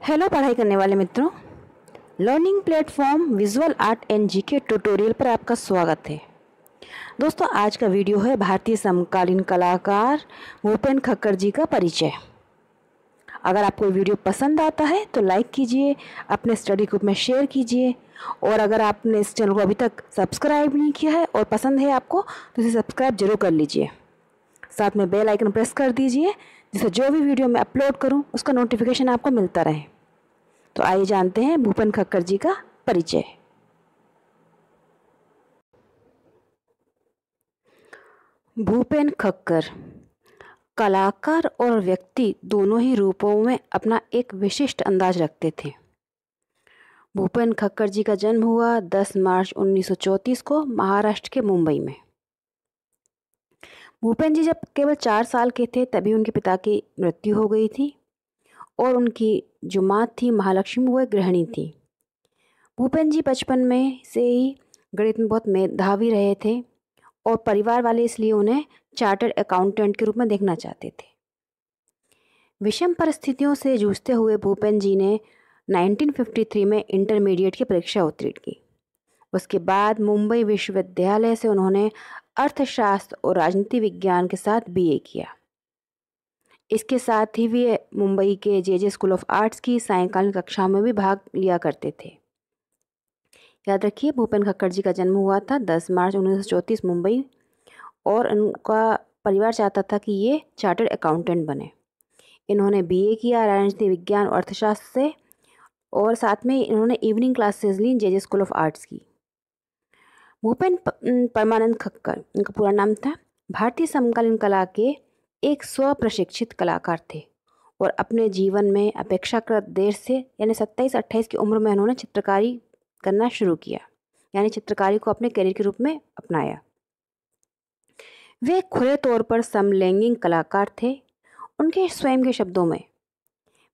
Hello पढ़ाई करने वाले मित्रों, learning platform visual art and GK tutorial पर आपका स्वागत है। दोस्तों, आज का वीडियो है भारतीय समकालीन कलाकार भूपेन खक्कर जी का परिचय। अगर आपको वीडियो पसंद आता है तो लाइक कीजिए, अपने स्टडी ग्रुप में शेयर कीजिए, और अगर आपने इस चैनल को अभी तक सब्सक्राइब नहीं किया है और पसंद है आपको तो इसे सब्सक्राइब जरूर कर लीजिए। साथ में बेल आइकन प्रेस कर दीजिए, जिससे जो भी वीडियो मैं अपलोड करूं उसका नोटिफिकेशन आपको मिलता रहे। तो आइए जानते हैं भूपेन खक्कर जी का परिचय। भूपेन खक्कर कलाकार और व्यक्ति दोनों ही रूपों में अपना एक विशिष्ट अंदाज रखते थे। भूपेन खक्कर जी का जन्म हुआ 10 मार्च 1934 को महाराष्ट्र के मुंबई में। भूपेन जी जब केवल 4 साल के थे तभी उनके पिता की मृत्यु हो गई थी, और उनकी जो माँ थी महालक्ष्मी, वो एक गृहिणी थी। भूपेन जी बचपन में से ही गणित में बहुत मेधावी रहे थे, और परिवार वाले इसलिए उन्हें चार्टर्ड अकाउंटेंट के रूप में देखना चाहते थे। विषम परिस्थितियों से जूझते हुए भूपेन जी ने 1953 में इंटरमीडिएट की परीक्षा उत्तीर्ण की। उसके बाद मुंबई विश्वविद्यालय से उन्होंने अर्थशास्त्र और राजनीति विज्ञान के साथ बीए किया। इसके साथ ही वे मुंबई के जे स्कूल ऑफ आर्ट्स की सायंकालीन कक्षाओं में भी भाग लिया करते थे। याद रखिए, भूपेन खक्कर जी का जन्म हुआ था 10 मार्च 1934 मुंबई, और उनका परिवार चाहता था कि ये चार्टर्ड अकाउंटेंट बने। इन्होंने बीए किया राजनीति विज्ञान और अर्थशास्त्र से, और साथ में इन्होंने इवनिंग क्लासेस ली जे स्कूल ऑफ आर्ट्स की। भूपेन परमानंद खक्कर, इनका पूरा नाम था, भारतीय समकालीन कला के एक स्वप्रशिक्षित कलाकार थे, और अपने जीवन में अपेक्षाकृत देर से यानी 27-28 की उम्र में उन्होंने चित्रकारी करना शुरू किया, यानी चित्रकारी को अपने करियर के रूप में अपनाया। वे खुले तौर पर समलैंगिक कलाकार थे। उनके स्वयं के शब्दों में,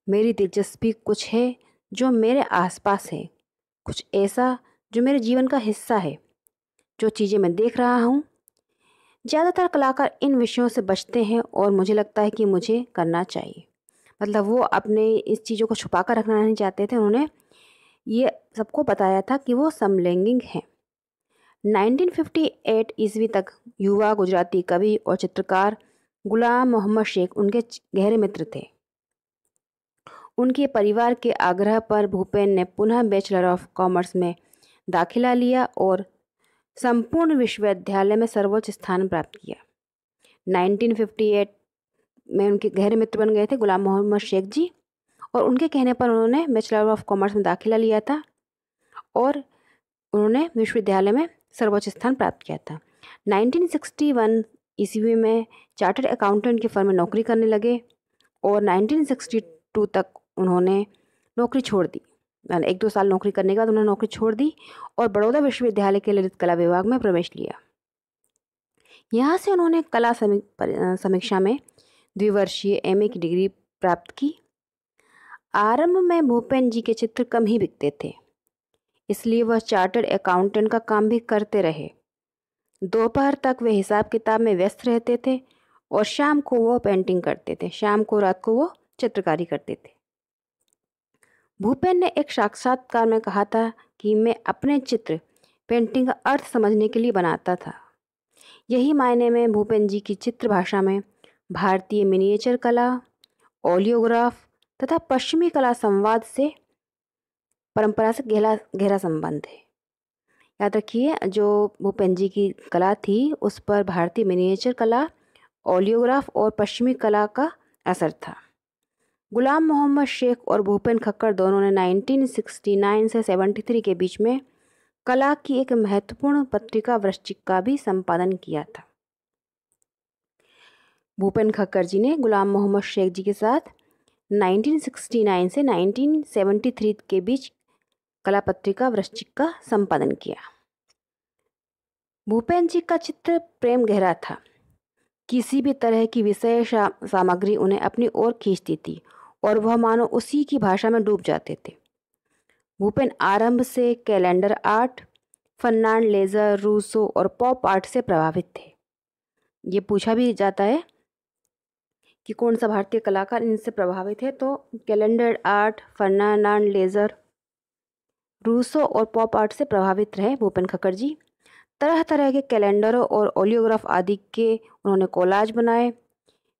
मेरी दिलचस्पी कुछ है जो मेरे आसपास है, कुछ ऐसा जो मेरे जीवन का हिस्सा है, जो चीज़ें मैं देख रहा हूँ। ज़्यादातर कलाकार इन विषयों से बचते हैं और मुझे लगता है कि मुझे करना चाहिए। मतलब वो अपने इस चीज़ों को छुपा कर रखना नहीं चाहते थे। उन्होंने ये सबको बताया था कि वो समलैंगिक हैं। 1958 ईस्वी तक युवा गुजराती कवि और चित्रकार गुलाम मोहम्मद शेख उनके गहरे मित्र थे। उनके परिवार के आग्रह पर भूपेन ने पुनः बैचलर ऑफ कॉमर्स में दाखिला लिया और संपूर्ण विश्वविद्यालय में सर्वोच्च स्थान प्राप्त किया। 1958 में उनके गहरे मित्र बन गए थे गुलाम मोहम्मद शेख जी, और उनके कहने पर उन्होंने बैचलर ऑफ कॉमर्स में दाखिला लिया था, और उन्होंने विश्वविद्यालय में सर्वोच्च स्थान प्राप्त किया था। 1961 ईस्वी में चार्टर्ड अकाउंटेंट की फर्म में नौकरी करने लगे, और 1962 तक उन्होंने नौकरी छोड़ दी। 1-2 साल नौकरी करने के बाद उन्होंने नौकरी छोड़ दी और बड़ौदा विश्वविद्यालय के ललित कला विभाग में प्रवेश लिया। यहाँ से उन्होंने कला समीक्षा में द्विवर्षीय एमए की डिग्री प्राप्त की। आरंभ में भूपेन जी के चित्र कम ही बिकते थे, इसलिए वह चार्टर्ड अकाउंटेंट का काम भी करते रहे। दोपहर तक वे हिसाब किताब में व्यस्त रहते थे, और शाम को वो पेंटिंग करते थे, रात को वो चित्रकारी करते थे। भूपेन ने एक साक्षात्कार में कहा था कि मैं अपने चित्र पेंटिंग का अर्थ समझने के लिए बनाता था। यही मायने में भूपेन जी की चित्र भाषा में भारतीय मिनिएचर कला, ओलियोग्राफ तथा पश्चिमी कला संवाद से परंपरा से गहरा संबंध है। याद रखिए, जो भूपेन जी की कला थी उस पर भारतीय मिनिएचर कला, ओलियोग्राफ और पश्चिमी कला का असर था। गुलाम मोहम्मद शेख और भूपेन खक्कर दोनों ने 1969 से 73 के बीच में कला की एक महत्वपूर्ण पत्रिका वृश्चिक का भी संपादन किया था। भूपेन खक्कर जी ने गुलाम मोहम्मद शेख जी के साथ 1969 से 1973 के बीच कला पत्रिका वृश्चिक का संपादन किया। भूपेन जी का चित्र प्रेम गहरा था। किसी भी तरह की विषय सामग्री उन्हें अपनी ओर खींचती थी, और वह मानो उसी की भाषा में डूब जाते थे। भूपेन आरंभ से calendar art, Fernand Leger, Rousseau और पॉप आर्ट से प्रभावित थे। ये पूछा भी जाता है कि कौन सा भारतीय कलाकार इनसे प्रभावित है, तो calendar art, Fernand Leger, Rousseau और पॉप आर्ट से प्रभावित रहे भूपेन खक्कर जी। तरह तरह के कैलेंडरों और ओलियोग्राफ आदि के उन्होंने कोलाज बनाए।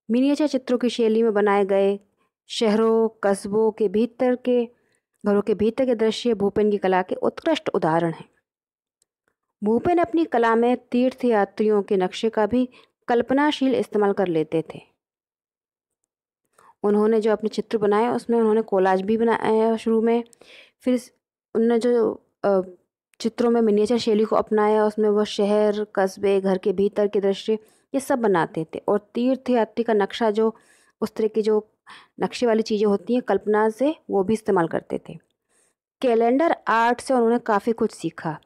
मिनिएचर चित्रों की शैली में बनाए गए शहरों, कस्बों के भीतर के घरों के भीतर के दृश्य भूपेन की कला के उत्कृष्ट उदाहरण हैं। भूपेन अपनी कला में तीर्थयात्रियों के नक्शे का भी कल्पनाशील इस्तेमाल कर लेते थे। उन्होंने जो अपने चित्र बनाए उसमें उन्होंने कोलाज भी बनाया शुरू में, फिर उन्होंने जो चित्रों में मिनिएचर शैली को अपनाया, उसमें वह शहर, कस्बे, घर के भीतर के दृश्य ये सब बनाते थे। और तीर्थयात्री का नक्शा, जो उस तरह की जो नक्शे वाली चीज़ें होती हैं कल्पना से, वो भी इस्तेमाल करते थे। कैलेंडर आर्ट से उन्होंने काफ़ी कुछ सीखा।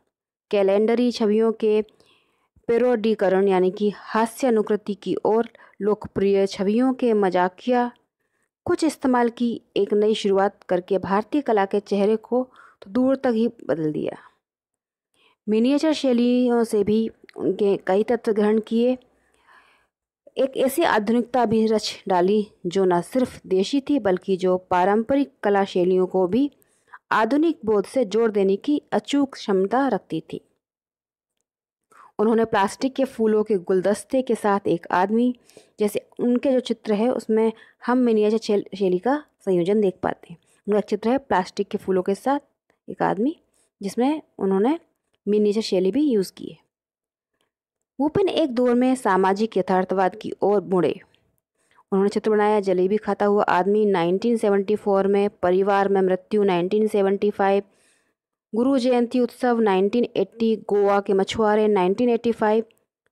कैलेंडरी छवियों के पेरोडीकरण यानी कि हास्य अनुकृति की और लोकप्रिय छवियों के मजाकिया कुछ इस्तेमाल की एक नई शुरुआत करके भारतीय कला के चेहरे को तो दूर तक ही बदल दिया। मिनिएचर शैलियों से भी उनके कई तत्व ग्रहण किए। एक ऐसी आधुनिकता भी रच डाली जो न सिर्फ देशी थी बल्कि जो पारंपरिक कला शैलियों को भी आधुनिक बोध से जोड़ देने की अचूक क्षमता रखती थी। उन्होंने प्लास्टिक के फूलों के गुलदस्ते के साथ एक आदमी, जैसे उनके जो चित्र है उसमें हम मिनिएचर शैली का संयोजन देख पाते हैं। उनका चित्र है प्लास्टिक के फूलों के साथ एक आदमी, जिसमें उन्होंने मिनिएचर शैली भी यूज़ की है। भूपेन एक दौर में सामाजिक यथार्थवाद की ओर मुड़े। उन्होंने चित्र बनाया जलेबी खाता हुआ आदमी 1974 में, परिवार में मृत्यु 1975, गुरु जयंती उत्सव 1980, गोवा के मछुआरे 1985,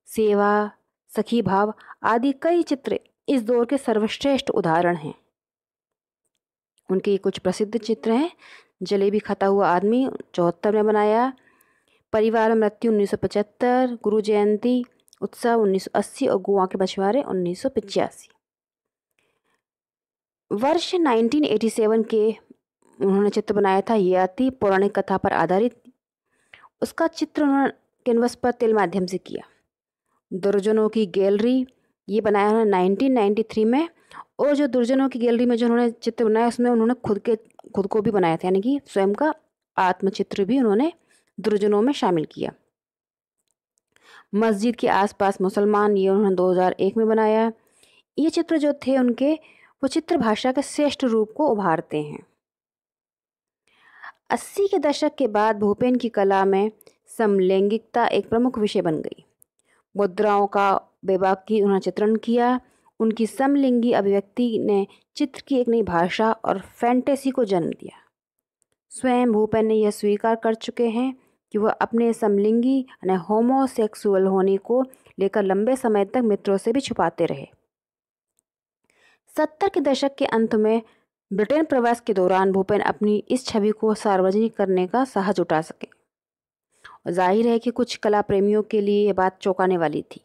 सेवा, सखी भाव आदि कई चित्र इस दौर के सर्वश्रेष्ठ उदाहरण हैं। उनके कुछ प्रसिद्ध चित्र हैं। जलेबी खाता हुआ आदमी 74 में बनाया, परिवार में मृत्यु 1975, गुरु जयंती उत्सव 1980 और गोवा के मछुआरे 1985। वर्ष 1987 के उन्होंने चित्र बनाया था ययाति, पौराणिक कथा पर आधारित। उसका चित्र उन्होंने कैनवस पर तेल माध्यम से किया। दुर्जनों की गैलरी ये बनाया उन्होंने 1993 में। और जो दुर्जनों की गैलरी में जो उन्होंने चित्र बनाया उसमें उन्होंने खुद को भी बनाया था, यानी कि स्वयं का आत्मचित्र भी उन्होंने दुर्जनों में शामिल किया। मस्जिद के आसपास मुसलमान ये उन्होंने 2001 में बनाया। ये चित्र जो थे उनके, वो चित्र भाषा के श्रेष्ठ रूप को उभारते हैं। 80 के दशक के बाद भूपेन की कला में समलैंगिकता एक प्रमुख विषय बन गई। मुद्राओं का बेबाकी उन्होंने चित्रण किया। उनकी समलिंगी अभिव्यक्ति ने चित्र की एक नई भाषा और फैंटेसी को जन्म दिया। स्वयं भूपेन ने यह स्वीकार कर चुके हैं कि वह अपने समलिंगी यानी होमोसेक्सुअल होने को लेकर लंबे समय तक मित्रों से भी छुपाते रहे। 70 के दशक के अंत में ब्रिटेन प्रवास के दौरान भूपेन अपनी इस छवि को सार्वजनिक करने का साहस जुटा सके। और जाहिर है कि कुछ कला प्रेमियों के लिए यह बात चौंकाने वाली थी।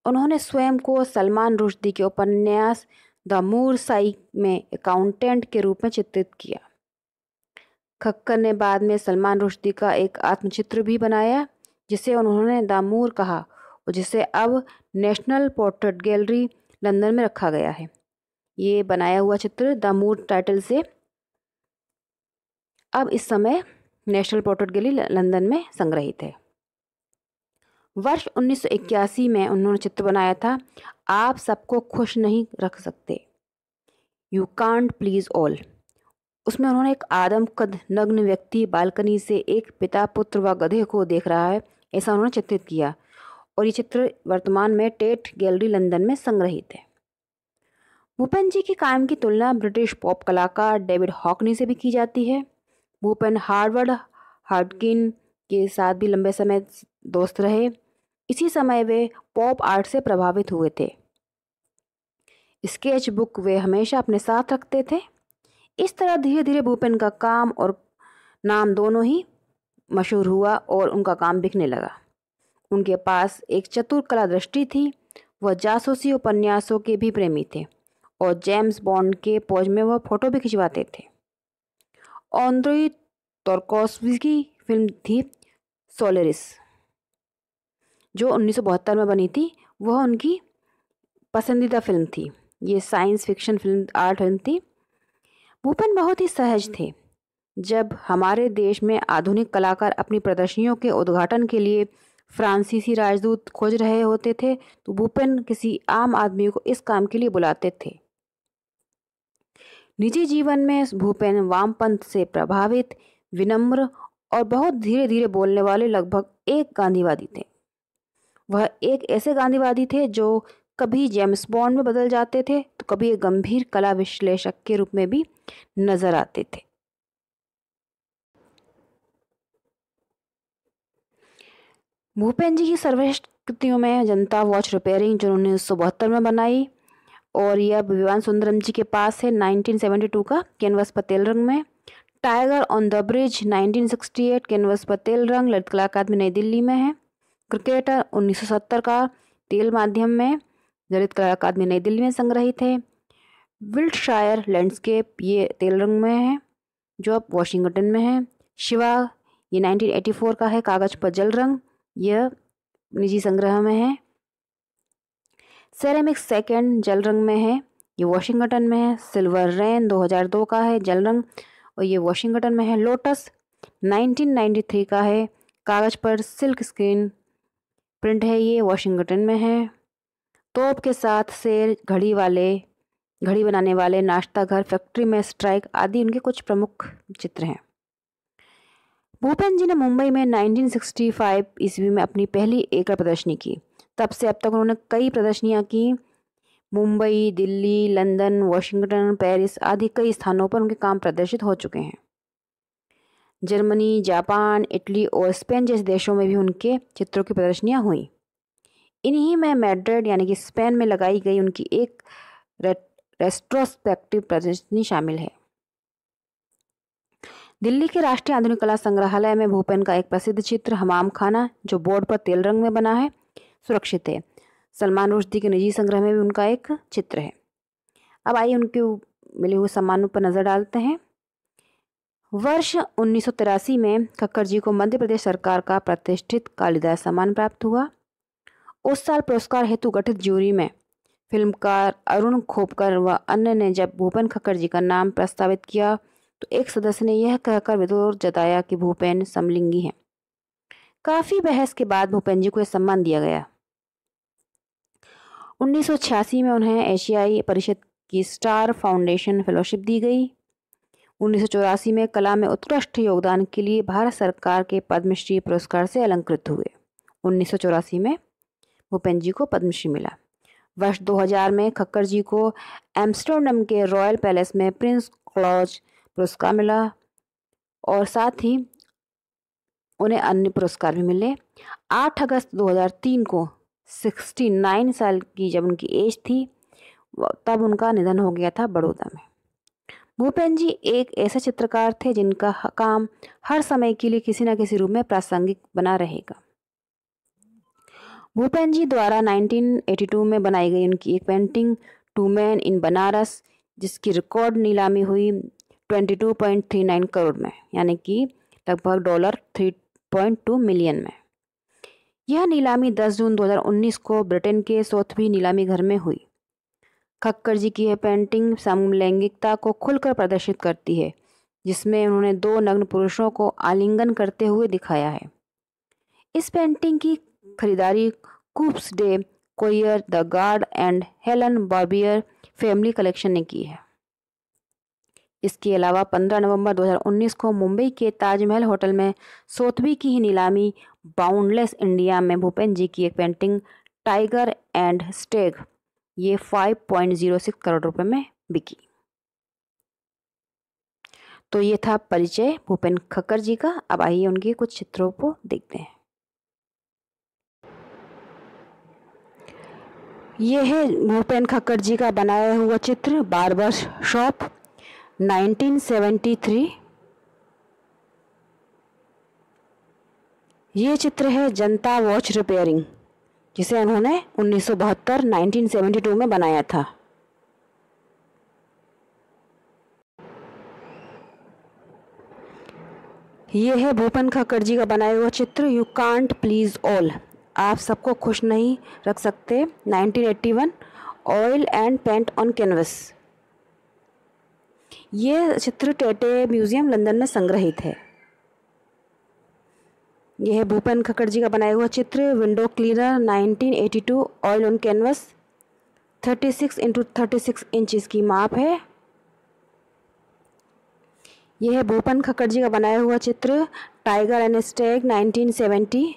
उन्होंने स्वयं को सलमान रुश्दी के उपन्यास द मूर साई में अकाउंटेंट के रूप में चित्रित किया। खक्कर ने बाद में सलमान रुश्दी का एक आत्मचित्र भी बनाया जिसे उन्होंने द मूर कहा और जिसे अब नेशनल पोर्ट्रेट गैलरी लंदन में रखा गया है। ये बनाया हुआ चित्र द मूर टाइटल से अब इस समय नेशनल पोर्ट्रेट गैलरी लंदन में संग्रहित है। वर्ष 1981 में उन्होंने चित्र बनाया था आप सबको खुश नहीं रख सकते, यू कांट प्लीज ऑल। उसमें उन्होंने एक आदमकद नग्न व्यक्ति बालकनी से एक पिता, पुत्र व गधे को देख रहा है, ऐसा उन्होंने चित्रित किया। और ये चित्र वर्तमान में टेट गैलरी लंदन में संग्रहित है। भूपेन जी की काम की तुलना ब्रिटिश पॉप कलाकार डेविड हॉकनी से भी की जाती है। भूपेन हार्वर्ड हार्डकिन के साथ भी लंबे समय दोस्त रहे। इसी समय वे पॉप आर्ट से प्रभावित हुए थे। स्केच बुक वे हमेशा अपने साथ रखते थे। इस तरह धीरे धीरे भूपेन का काम और नाम दोनों ही मशहूर हुआ और उनका काम बिकने लगा। उनके पास एक चतुर कला दृष्टि थी। वह जासूसी उपन्यासों के भी प्रेमी थे और जेम्स बॉन्ड के पोज में वह फोटो भी खिंचवाते थे। आंद्रेई तार्कोव्स्की की फिल्म थी सोलेरिस जो 1972 में बनी थी, वह उनकी पसंदीदा फिल्म थी। ये science fiction film art film थी। भूपेन बहुत ही सहज थे। जब हमारे देश में आधुनिक कलाकार अपनी प्रदर्शनियों के उद्घाटन के लिए फ्रांसीसी राजदूत खोज रहे होते थे तो भूपेन किसी आम आदमी को इस काम के लिए बुलाते थे। निजी जीवन में भूपेन वामपंथ से प्रभावित, विनम्र और बहुत धीरे धीरे बोलने वाले लगभग एक गांधीवादी थे। वह एक ऐसे गांधीवादी थे जो कभी जेम्स बॉन्ड में बदल जाते थे तो कभी एक गंभीर कला विश्लेषक के रूप में भी नजर आते थे। भूपेन जी की सर्वश्रेष्ठ कृतियों में जनता वॉच रिपेयरिंग जो 1972 में बनाई, और यह विवान सुंदरम जी के पास है 1972 का कैनवस पर तेल रंग में। Tiger on the bridge 1968 canvas पर तेल रंग, ललित कला अकादमी नई दिल्ली में है। क्रिकेटर 1970 का तेल माध्यम में, ललित कला अकादमी नई दिल्ली में संग्रहित है। विल्टशायर लैंडस्केप ये तेल रंग में है जो अब वॉशिंगटन में है। शिवा ये 1984 का है, कागज पर जल रंग, यह निजी संग्रह में है। सेरेमिक सेकंड जल रंग में है, ये वॉशिंगटन में है। सिल्वर रेन 2002 का है जल रंग और ये वॉशिंगटन में है। लोटस 1993 का है, कागज पर सिल्क स्क्रीन प्रिंट है, ये वॉशिंगटन में है। तोप के साथ शेर, घड़ी बनाने वाले, नाश्ता घर, फैक्ट्री में स्ट्राइक आदि उनके कुछ प्रमुख चित्र हैं। भूपेन जी ने मुंबई में 1965 ईस्वी में अपनी पहली एकल प्रदर्शनी की। तब से अब तक उन्होंने कई प्रदर्शनियां की। Mumbai, Delhi, London, Washington, Paris आदि कई स्थानों पर उनके काम प्रदर्शित हो चुके हैं। जर्मनी, जापान, इटली और स्पेन जैसे देशों में भी उनके चित्रों की प्रदर्शनियां हुई। इन्हीं में मैड्रिड यानी कि स्पेन में लगाई गई उनकी एक रेट्रोस्पेक्टिव प्रदर्शनी शामिल है। दिल्ली के राष्ट्रीय आधुनिक कला संग्रहालय में भूपेन का एक प्रसिद्ध चित्र हमाम खाना जो बोर्ड पर तेल रंग में बना है सुरक्षित है। सलमान रुश्दी के निजी संग्रह में भी उनका एक चित्र है। अब आइए उनके मिले हुए सम्मानों पर नजर डालते हैं। वर्ष 1983 में खक्कर जी को मध्य प्रदेश सरकार का प्रतिष्ठित कालिदास सम्मान प्राप्त हुआ। उस साल पुरस्कार हेतु गठित ज्यूरी में फिल्मकार अरुण खोपकर व अन्य ने जब भूपेन खक्कर जी का नाम प्रस्तावित किया तो एक सदस्य ने यह कहकर विरोध जताया कि भूपेन समलिंगी हैं। काफी बहस के बाद भूपेन जी को यह सम्मान दिया गया। 1986 में उन्हें एशियाई परिषद की स्टार फाउंडेशन फेलोशिप दी गई। 1984 में कला में उत्कृष्ट योगदान के लिए भारत सरकार के पद्मश्री पुरस्कार से अलंकृत हुए। 1984 में भूपेन जी को पद्मश्री मिला। वर्ष 2000 में खक्कर जी को एम्स्टर्डम के रॉयल पैलेस में प्रिंस क्लॉज पुरस्कार मिला और साथ ही उन्हें अन्य पुरस्कार भी मिले। 8 अगस्त 2003 को 69 साल की जब उनकी एज थी तब उनका निधन हो गया था बड़ौदा में। भूपेन जी एक ऐसे चित्रकार थे जिनका काम हर समय के लिए किसी न किसी रूप में प्रासंगिक बना रहेगा। भूपेन जी द्वारा 1982 में बनाई गई उनकी एक painting two man in Banaras जिसकी रिकॉर्ड नीलामी हुई 22.39 करोड़ में यानी कि लगभग $3.2 मिलियन में। यह नीलामी 10 जून 2019 को ब्रिटेन के सोथबी नीलामी घर में हुई। खक्कर जी की यह पेंटिंग समलैंगिकता को खुलकर प्रदर्शित करती है जिसमें उन्होंने 2 नग्न पुरुषों को आलिंगन करते हुए दिखाया है। इस पेंटिंग की खरीदारी Coups de Coeur, the Guard and Helen Barbier family collection ने की है। इसके अलावा 15 नवंबर 2019 को मुंबई के ताजमहल होटल में सोथबी की ही नीलामी बाउंडलेस इंडिया में भूपेन जी की एक पेंटिंग टाइगर एंड स्टेग ये 5.06 करोड़ रुपए में बिकी। तो ये था परिचय भूपेन खक्कर जी का। अब आइए उनके कुछ चित्रों को देखते हैं। ये है भूपेन खक्कर जी का बनाया हुआ चित्र बार्बर शॉप 1973। ये चित्र है जनता वॉच रिपेयरिंग जिसे उन्होंने 1972 में बनाया था। ये है भूपेन खक्कर जी का बनाया हुआ चित्र यू कांट प्लीज ऑल, आप सबको खुश नहीं रख सकते 1981, oil and paint on canvas. ये चित्र टेटे म्यूजियम लंदन में संग्रहित है। यह है भूपेन खक्कड़ जी का बनाया हुआ चित्र, window cleaner 1982, oil on canvas, 36 into 36 inch की माप है। यह है भूपेन खक्कड़ जी का बनाया हुआ चित्र, टाइगर एंड स्टैग 1970।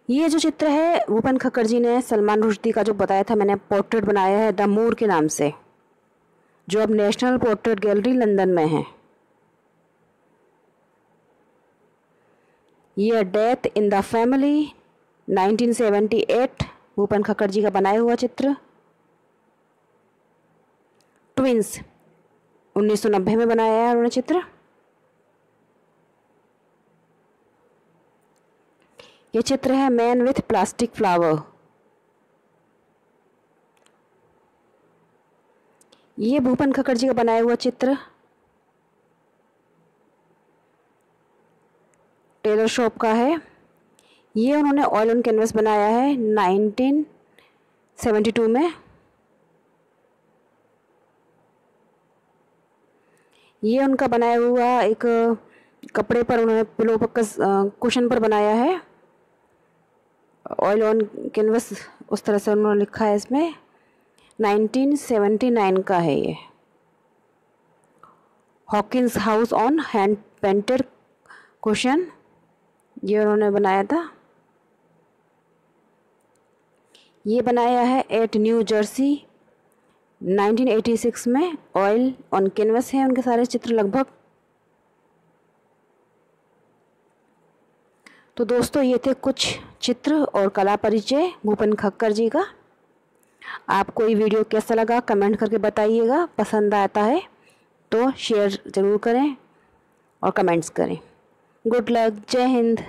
ये जो चित्र है भूपेन खक्कड़ जी ने सलमान रुश्दी का जो बताया था मैंने पोर्ट्रेट बनाया है द मूर के नाम से, जो अब नेशनल पोर्ट्रेट गैलरी लंदन में है। ये Death in the Family 1978, Bhupen Khakhar ji का बनाया हुआ चित्र। ट्विंस 1990 में बनाया है उन्होंने चित्र। ये चित्र है मैन विथ प्लास्टिक फ्लावर। ये भूपेन खक्कड़ जी का बनाया हुआ चित्र टेलर शॉप का है। ये उन्होंने ऑयल ऑन कैनवस बनाया है 1972 में। ये उनका बनाया हुआ एक कपड़े पर उन्होंने पिलो पर कुशन पर बनाया है, ऑयल ऑन कैनवस उस तरह से उन्होंने लिखा है इसमें। 1979 का है ये। Hawkins house on hand painted cushion, ये उन्होंने बनाया था। ये बनाया है एट न्यू जर्सी 1986 में, ऑयल ऑन कैनवस है उनके सारे चित्र लगभग। तो दोस्तों ये थे कुछ चित्र और कला परिचय भूपेन खक्कड़ जी का। आपको ये वीडियो कैसा लगा कमेंट करके बताइएगा। पसंद आता है तो शेयर ज़रूर करें और कमेंट्स करें। गुड लक, जय हिंद।